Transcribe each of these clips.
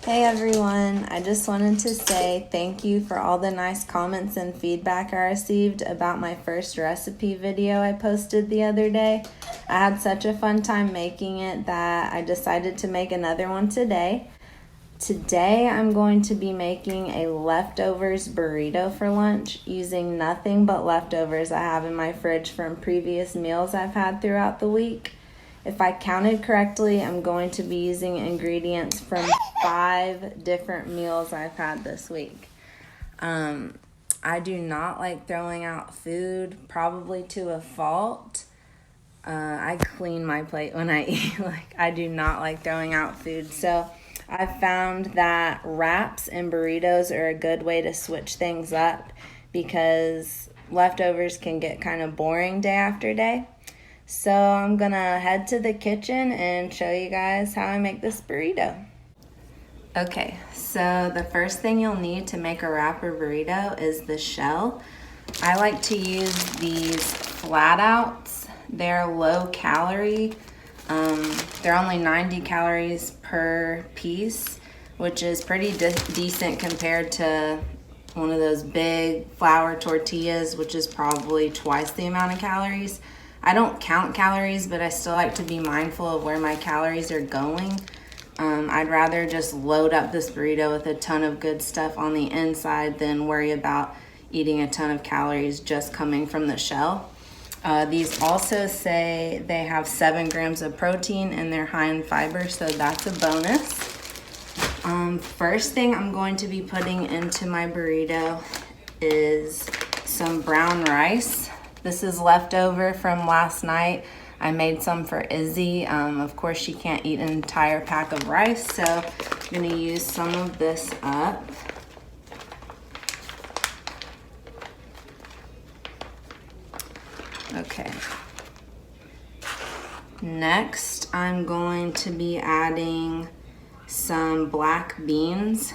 Hey everyone, I just wanted to say thank you for all the nice comments and feedback I received about my first recipe video I posted the other day. I had such a fun time making it that I decided to make another one today. Today I'm going to be making a leftovers burrito for lunch using nothing but leftovers I have in my fridge from previous meals I've had throughout the week. If I counted correctly, I'm going to be using ingredients from 5 different meals I've had this week. I do not like throwing out food, probably to a fault. I clean my plate when I eat. I do not like throwing out food. So I found that wraps and burritos are a good way to switch things up because leftovers can get kind of boring day after day. So I'm gonna head to the kitchen and show you guys how I make this burrito. Okay, so the first thing you'll need to make a wrapper burrito is the shell. I like to use these flat outs. They're low calorie. They're only 90 calories per piece, which is pretty decent compared to one of those big flour tortillas, which is probably twice the amount of calories. I don't count calories, but I still like to be mindful of where my calories are going. I'd rather just load up this burrito with a ton of good stuff on the inside than worry about eating a ton of calories just coming from the shell. These also say they have 7 grams of protein and they're high in fiber, so that's a bonus. First thing I'm going to be putting into my burrito is some brown rice. This is leftover from last night. I made some for Izzy. Of course, she can't eat an entire pack of rice, so I'm gonna use some of this up. Okay. Next, I'm going to be adding some black beans.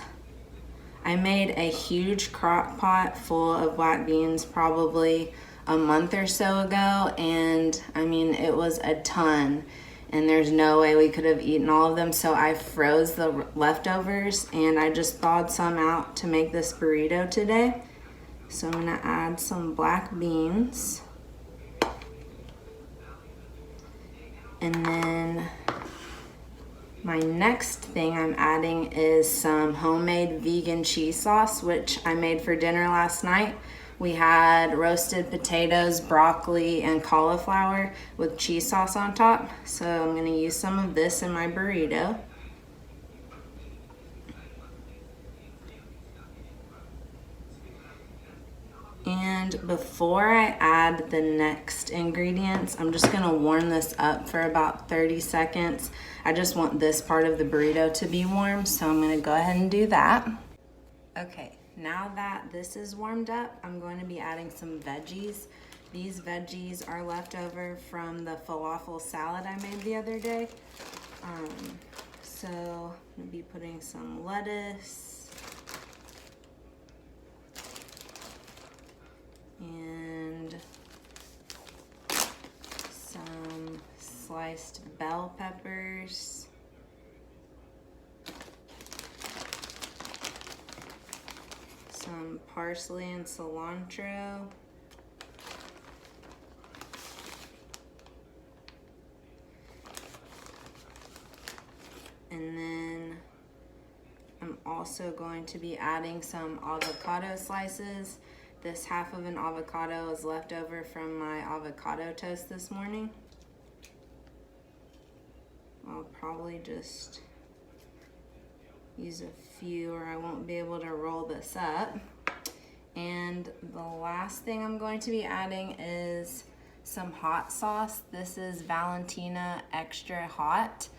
I made a huge crock pot full of black beans probably a month or so ago, and I mean, it was a ton, and there's no way we could have eaten all of them, so I froze the leftovers, and I just thawed some out to make this burrito today. So I'm gonna add some black beans. And then my next thing I'm adding is some homemade vegan cheese sauce, which I made for dinner last night. We had roasted potatoes, broccoli, and cauliflower with cheese sauce on top. So I'm gonna use some of this in my burrito. And before I add the next ingredients, I'm just gonna warm this up for about 30 seconds. I just want this part of the burrito to be warm, so I'm gonna go ahead and do that. Okay, now that this is warmed up, I'm going to be adding some veggies. These veggies are left over from the falafel salad I made the other day. So I'm gonna be putting some lettuce and some sliced bell peppers. Some parsley and cilantro. And then I'm also going to be adding some avocado slices. This half of an avocado is left over from my avocado toast this morning. I'll probably just use a few or I won't be able to roll this up. And the last thing I'm going to be adding is some hot sauce. This is Valentina Extra Hot.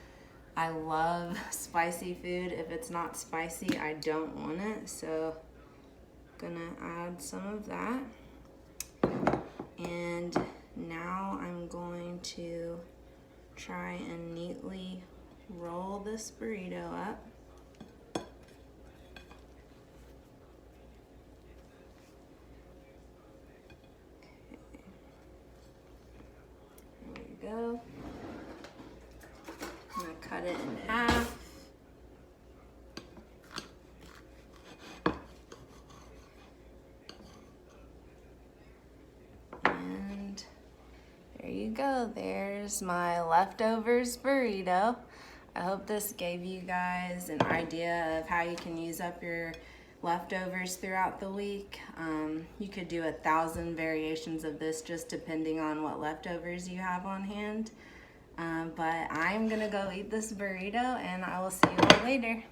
I love spicy food. If it's not spicy, I don't want it. So gonna add some of that. And now I'm going to try and neatly roll this burrito up. Go. I'm gonna cut it in half. go. There's my leftovers burrito. I hope this gave you guys an idea of how you can use up your leftovers throughout the week. You could do 1,000 variations of this just depending on what leftovers you have on hand. But I'm gonna go eat this burrito and I will see you all later.